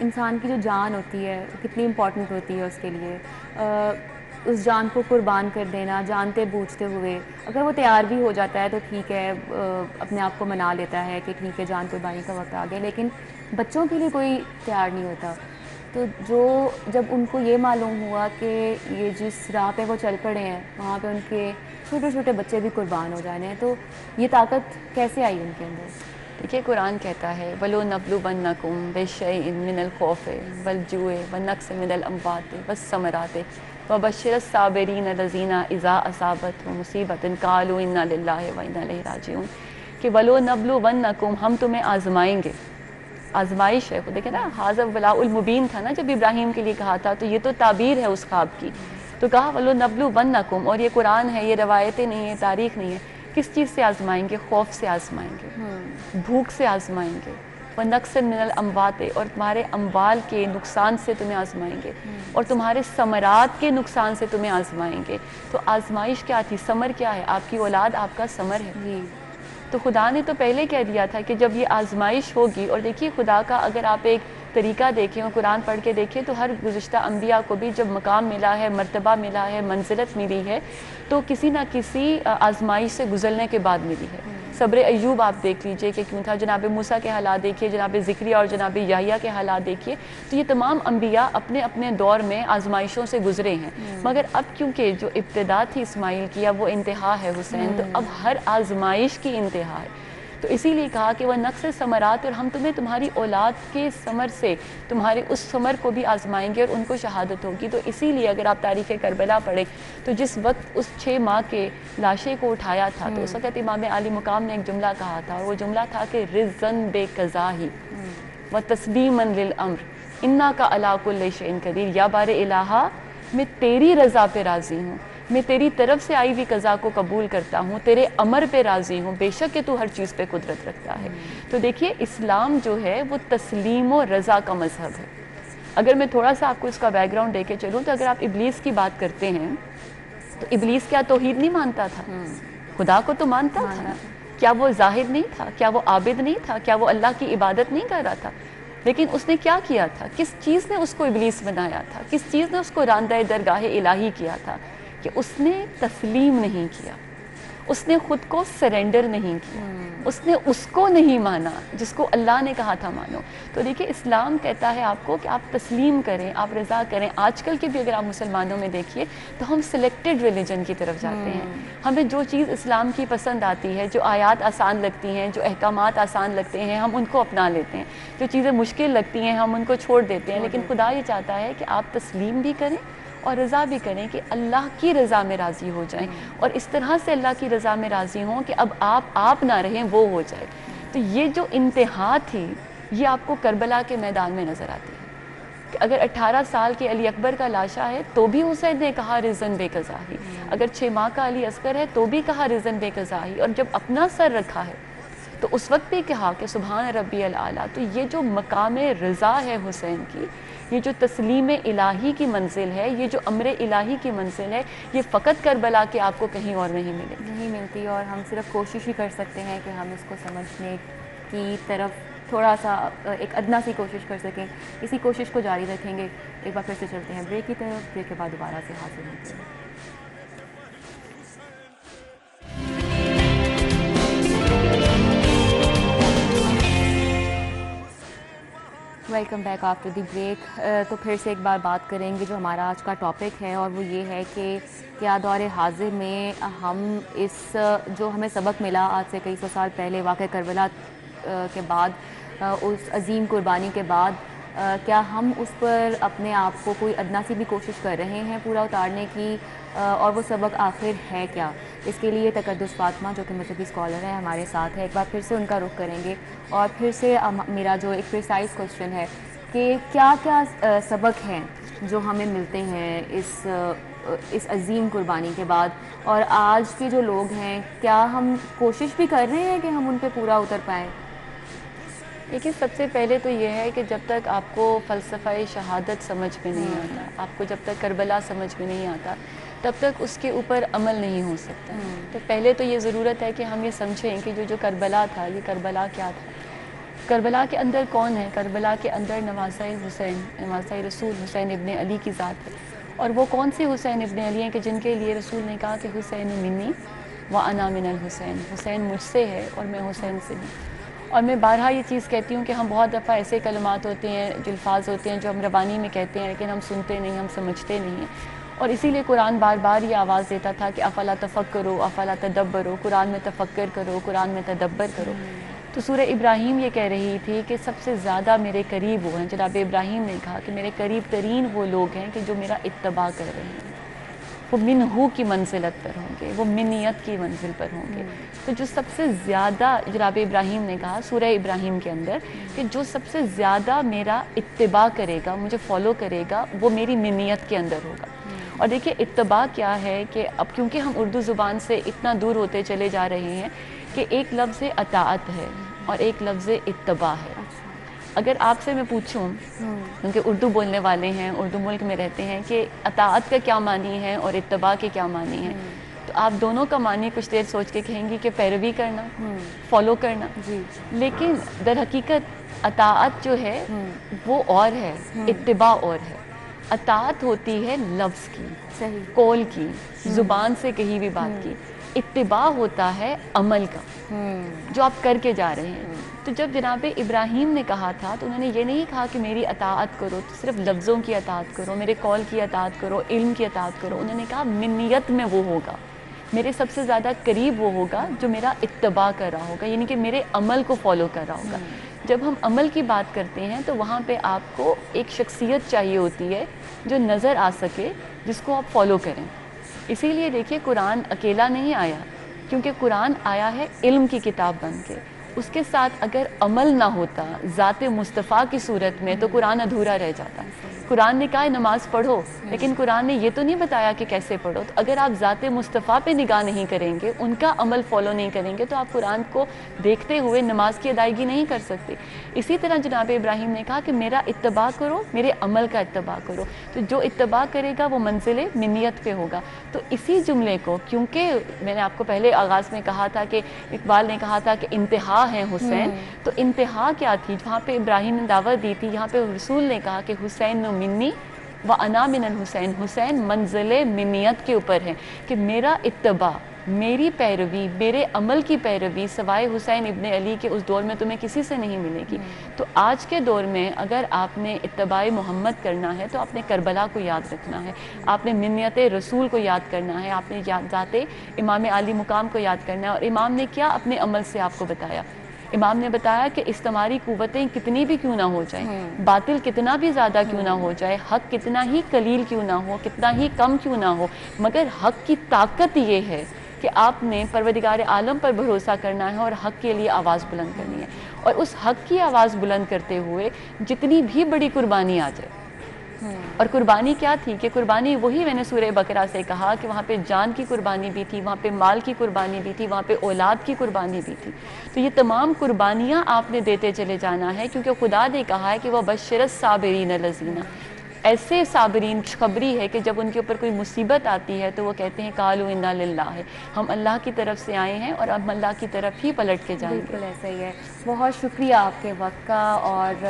انسان کی جو جان ہوتی ہے کتنی امپورٹنٹ ہوتی ہے اس کے لیے، اس جان کو قربان کر دینا جانتے بوجھتے ہوئے، اگر وہ تیار بھی ہو جاتا ہے تو ٹھیک ہے، اپنے آپ کو منا لیتا ہے کہ ٹھیک ہے جان قربانی کا وقت آ گیا، لیکن بچوں کے لیے کوئی تیار نہیں ہوتا. تو جب ان کو یہ معلوم ہوا کہ یہ جس راہ پہ وہ چل پڑے ہیں وہاں پہ ان کے چھوٹے چھوٹے بچے بھی قربان ہو جانے ہیں، تو یہ طاقت کیسے آئی ان کے اندر؟ دیکھیے قرآن کہتا ہے وَلُنَبْلُوَنَّكُمْ بِشَيْءٍ مِّنَ الْخَوْفِ وَالْجُوعِ وَنَقْصٍ مِّنَ الْأَمْوَالِ وَالثَّمَرَاتِ وَبَشِّرِ الصَّابِرِينَ الَّذِينَ إِذَا أَصَابَتْهُم مُّصِيبَةٌ قَالُوا إِنَّا لِلَّهِ وَإِنَّا إِلَيْهِ رَاجِعُونَ کہ وَلُنَبْلُوَنَّكُمْ ہم تمہیں آزمائیں گے. آزمائش ہے، دیکھیں نا ھذا البلاء المبین تھا نا جب ابراہیم کے لیے کہا تھا، تو یہ تو تعبیر ہے اس خواب کی. تو کہا وَلُنَبْلُوَنَّكُمْ، اور یہ قرآن ہے، یہ روایتیں نہیں ہیں، تاریخ نہیں ہے. کس چیز سے آزمائیں گے؟ خوف سے آزمائیں گے، بھوک سے آزمائیں گے، وَنَقْصٍ مِّنَ الْأَمْوَاتِ اور تمہارے اموال کے نقصان سے تمہیں آزمائیں گے، اور تمہارے ثمرات کے نقصان سے تمہیں آزمائیں گے. تو آزمائش کیا تھی؟ ثمر کیا ہے؟ آپ کی اولاد آپ کا ثمر ہے. تو خدا نے تو پہلے کہہ دیا تھا کہ جب یہ آزمائش ہوگی، اور دیکھیے خدا کا اگر آپ ایک طریقہ دیکھیں اور قرآن پڑھ کے دیکھیں تو ہر گزشتہ انبیاء کو بھی جب مقام ملا ہے، مرتبہ ملا ہے، منزلت ملی ہے، تو کسی نہ کسی آزمائش سے گزرنے کے بعد ملی ہے. صبر ایوب آپ دیکھ لیجئے کہ کیوں تھا، جناب موسیٰ کے حالات دیکھیے، جناب ذکریہ اور جناب یحییٰ کے حالات دیکھیے. تو یہ تمام انبیاء اپنے اپنے دور میں آزمائشوں سے گزرے ہیں، مگر اب کیونکہ جو ابتدا تھی اسماعیل کی اب وہ انتہا ہے حسین، تو اب ہر آزمائش کی انتہا ہے. تو اسی لیے کہا کہ وہ نقص ثمرات، اور ہم تمہیں تمہاری اولاد کے ثمر سے تمہارے اس ثمر کو بھی آزمائیں گے اور ان کو شہادت ہوگی. تو اسی لیے اگر آپ تاریخ کربلا پڑھیں تو جس وقت اس 6 ماہ کے لاشے کو اٹھایا تھا تو اس وقت امام علی مقام نے ایک جملہ کہا تھا، اور وہ جملہ تھا کہ رزقاً بے قضاء و تسلیماً للامر انا کا علی کل شیء قدیر. یا بار الہا میں تیری رضا پہ راضی ہوں، میں تیری طرف سے آئی ہوئی قضا کو قبول کرتا ہوں، تیرے امر پہ راضی ہوں، بے شک کہ تو ہر چیز پہ قدرت رکھتا ہے. تو دیکھیے اسلام جو ہے وہ تسلیم و رضا کا مذہب ہے. اگر میں تھوڑا سا آپ کو اس کا بیک گراؤنڈ دے کے چلوں تو اگر آپ ابلیس کی بات کرتے ہیں تو ابلیس کیا توحید نہیں مانتا تھا؟ خدا کو تو مانتا تھا. کیا وہ زاہد نہیں تھا؟ کیا وہ عابد نہیں تھا؟ کیا وہ اللہ کی عبادت نہیں کر رہا تھا؟ لیکن اس نے کیا کیا تھا؟ کس چیز نے اس کو ابلیس بنایا تھا؟ کس چیز نے اس کو راندہ درگاہ الہی کیا تھا؟ کہ اس نے تسلیم نہیں کیا، اس نے خود کو سرنڈر نہیں کیا، اس نے اس کو نہیں مانا جس کو اللہ نے کہا تھا مانو. تو دیکھیے اسلام کہتا ہے آپ کو کہ آپ تسلیم کریں، آپ رضا کریں. آج کل کے بھی اگر آپ مسلمانوں میں دیکھیے تو ہم سلیکٹڈ ریلیجن کی طرف جاتے ہیں. ہمیں جو چیز اسلام کی پسند آتی ہے، جو آیات آسان لگتی ہیں، جو احکامات آسان لگتے ہیں، ہم ان کو اپنا لیتے ہیں. جو چیزیں مشکل لگتی ہیں ہم ان کو چھوڑ دیتے ہیں. لیکن خدا یہ چاہتا ہے کہ آپ تسلیم بھی کریں اور رضا بھی کریں، کہ اللہ کی رضا میں راضی ہو جائیں، اور اس طرح سے اللہ کی رضا میں راضی ہوں کہ اب آپ نہ رہیں وہ ہو جائے. تو یہ جو انتہا تھی یہ آپ کو کربلا کے میدان میں نظر آتی ہے کہ اگر 18 سال کے علی اکبر کا لاشا ہے تو بھی حسین نے کہا رزقاً بے قضاء، اگر 6 ماہ کا علی اصغر ہے تو بھی کہا رزقاً بے قضاء، اور جب اپنا سر رکھا ہے تو اس وقت بھی کہا کہ سبحان ربی الاعلیٰ. تو یہ جو مقام رضا ہے حسین کی، یہ جو تسلیم الہی کی منزل ہے، یہ جو امر الہی کی منزل ہے، یہ فقط کربلا کے آپ کو کہیں اور نہیں ملتی. اور ہم صرف کوشش ہی کر سکتے ہیں کہ ہم اس کو سمجھنے کی طرف تھوڑا سا ایک ادنا سی کوشش کر سکیں. اسی کوشش کو جاری رکھیں گے. ایک بار پھر سے چلتے ہیں بریک کی طرف، بریک کے بعد دوبارہ سے حاصل ہوتے ہیں. Welcome back after the break. تو پھر سے ایک بار بات کریں گے جو ہمارا آج کا ٹاپک ہے، اور وہ یہ ہے کہ کیا دور حاضر میں ہم اس جو ہمیں سبق ملا آج سے کئی سو سال پہلے واقعہ کربلا کے بعد، اس عظیم قربانی کے بعد، کیا ہم اس پر اپنے آپ کو کوئی ادنا سی بھی کوشش کر رہے ہیں پورا اتارنے کی، اور وہ سبق آخر ہے کیا؟ اس کے لیے تقدس فاطمہ جو کہ مذہبی اسکالر ہے ہمارے ساتھ ہے. ایک بار پھر سے ان کا رخ کریں گے، اور پھر سے میرا جو ایک پریسائز کوشچن ہے کہ کیا کیا سبق ہیں جو ہمیں ملتے ہیں اس عظیم قربانی کے بعد، اور آج کے جو لوگ ہیں کیا ہم کوشش بھی کر رہے ہیں کہ ہم ان پہ پورا اتر پائیں؟ دیکھیے سب سے پہلے تو یہ ہے کہ جب تک آپ کو فلسفہ شہادت سمجھ میں نہیں آتا، آپ کو جب تک کربلا سمجھ میں نہیں آتا، تب تک اس کے اوپر عمل نہیں ہو سکتا. تو پہلے تو یہ ضرورت ہے کہ ہم یہ سمجھیں کہ جو کربلا تھا یہ کربلا کیا تھا. کربلا کے اندر کون ہے؟ کربلا کے اندر نواسۂ حسین، نواسۂ رسول حسین ابن علی کی ذات ہے، اور وہ کون سے حسین ابن علی ہیں کہ جن کے لیے رسول نے کہا کہ حسین منی و انا من الحسین، حسین مجھ سے ہے اور میں حسین سے ہوں۔ اور میں بارہا یہ چیز کہتی ہوں کہ ہم بہت دفعہ ایسے کلمات ہوتے ہیں، جو الفاظ ہوتے ہیں جو ہم ربانی میں کہتے ہیں لیکن ہم سنتے نہیں، ہم سمجھتے نہیں ہیں، اور اسی لیے قرآن بار بار یہ آواز دیتا تھا کہ افلا تفکروا افلا تدبروا، قرآن میں تفکر کرو، قرآن میں تدبر کرو۔ تو سورہ ابراہیم یہ کہہ رہی تھی کہ سب سے زیادہ میرے قریب وہ ہیں، جناب ابراہیم نے کہا کہ میرے قریب ترین وہ لوگ ہیں کہ جو میرا اتباع کر رہے ہیں، وہ منہو کی منزلت پر ہوں گے، وہ منیت کی منزل پر ہوں گے۔ تو جو سب سے زیادہ، جناب ابراہیم نے کہا سورہ ابراہیم کے اندر کہ جو سب سے زیادہ میرا اتباع کرے گا، مجھے فالو کرے گا، وہ میری منیت کے اندر ہوگا۔ اور دیکھیے اتباع کیا ہے کہ اب کیونکہ ہم اردو زبان سے اتنا دور ہوتے چلے جا رہے ہیں کہ ایک لفظ اطاعت ہے اور ایک لفظ اتباع ہے۔ اگر آپ سے میں پوچھوں، کیونکہ اردو بولنے والے ہیں، اردو ملک میں رہتے ہیں، کہ اطاعت کا کیا معنی ہے اور اتباع کے کیا معنی ہیں، تو آپ دونوں کا معنی کچھ دیر سوچ کے کہیں گی کہ پیروی کرنا، فالو کرنا، لیکن در حقیقت اطاعت جو ہے وہ اور ہے، اتباع اور ہے۔ اطاعت ہوتی ہے لفظ کی، قول کی، زبان سے کہی بھی بات کی، اتباع ہوتا ہے عمل کا جو آپ کر کے جا رہے ہیں۔ تو جب جناب ابراہیم نے کہا تھا تو انہوں نے یہ نہیں کہا کہ میری اطاعت کرو تو صرف لفظوں کی اطاعت کرو، میرے قول کی اطاعت کرو، علم کی اطاعت کرو، انہوں نے کہا منیت میں وہ ہوگا، میرے سب سے زیادہ قریب وہ ہوگا جو میرا اتباع کر رہا ہوگا، یعنی کہ میرے عمل کو فالو کر رہا ہوگا۔ جب ہم عمل کی بات کرتے ہیں تو وہاں پہ آپ کو ایک شخصیت چاہیے ہوتی ہے جو نظر آ سکے، جس کو آپ فالو کریں۔ اسی لیے دیکھیے قرآن اکیلا نہیں آیا، کیونکہ قرآن آیا ہے علم کی کتاب بن کے، اس کے ساتھ اگر عمل نہ ہوتا ذات مصطفیٰ کی صورت میں تو قرآن ادھورا رہ جاتا۔ قرآن نے کہا ہے نماز پڑھو، لیکن قرآن نے یہ تو نہیں بتایا کہ کیسے پڑھو۔ تو اگر آپ ذات مصطفیٰ پہ نگاہ نہیں کریں گے، ان کا عمل فالو نہیں کریں گے، تو آپ قرآن کو دیکھتے ہوئے نماز کی ادائیگی نہیں کر سکتے۔ اسی طرح جناب ابراہیم نے کہا کہ میرا اتباع کرو، میرے عمل کا اتباع کرو، تو جو اتباع کرے گا وہ منزل منیت پہ ہوگا۔ تو اسی جملے کو، کیونکہ میں نے آپ کو پہلے آغاز میں کہا تھا کہ اقبال نے کہا تھا کہ انتہا ہے حسین، تو انتہا کیا تھی؟ وہاں پہ ابراہیم نے دعوت دی تھی، یہاں پہ رسول نے کہا کہ حسین منی و انا من الحسین، حسین منزل منیت کے اوپر ہے کہ میرا اتباع، میری پیروی، میرے عمل کی پیروی سوائے حسین ابن علی کے اس دور میں تمہیں کسی سے نہیں ملے گی۔ تو آج کے دور میں اگر آپ نے اتباع محمد کرنا ہے تو آپ نے کربلا کو یاد رکھنا ہے، آپ نے منیت رسول کو یاد کرنا ہے، آپ نے ذات امام عالی مقام کو یاد کرنا ہے۔ اور امام نے کیا اپنے عمل سے آپ کو بتایا؟ امام نے بتایا کہ استماری قوتیں کتنی بھی کیوں نہ ہو جائیں، باطل کتنا بھی زیادہ کیوں نہ ہو جائے، حق کتنا ہی قلیل کیوں نہ ہو، کتنا ہی کم کیوں نہ ہو، مگر حق کی طاقت یہ ہے کہ آپ نے پروردگار عالم پر بھروسہ کرنا ہے اور حق کے لیے آواز بلند کرنی ہے، اور اس حق کی آواز بلند کرتے ہوئے جتنی بھی بڑی قربانی آ جائے۔ اور قربانی کیا تھی کہ قربانی وہی میں نے سورہ بقرہ سے کہا کہ وہاں پہ جان کی قربانی بھی تھی، وہاں پہ مال کی قربانی بھی تھی، وہاں پہ اولاد کی قربانی بھی تھی۔ تو یہ تمام قربانیاں آپ نے دیتے چلے جانا ہے، کیونکہ خدا نے کہا ہے کہ وہ بشر الصابرین الذین، ایسے صابرین خبری ہے کہ جب ان کے اوپر کوئی مصیبت آتی ہے تو وہ کہتے ہیں قالوا انا للہ، ہم اللہ کی طرف سے آئے ہیں اور اب اللہ کی طرف ہی پلٹ کے جائیں گے۔ بالکل ایسا ہی ہے۔ بہت شکریہ آپ کے وقت کا، اور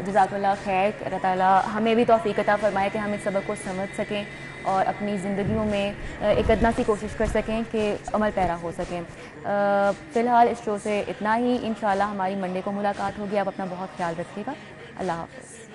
جزاک اللہ خیر۔ اللہ تعالیٰ ہمیں بھی توفیق عطا فرمائے کہ ہم اس سبق کو سمجھ سکیں اور اپنی زندگیوں میں ایک ادنا سی کوشش کر سکیں کہ عمل پیرا ہو سکیں۔ فی الحال اس شو سے اتنا ہی، انشاءاللہ ہماری منڈے کو ملاقات ہوگی۔ آپ اپنا بہت خیال رکھیے گا۔ اللہ حافظ۔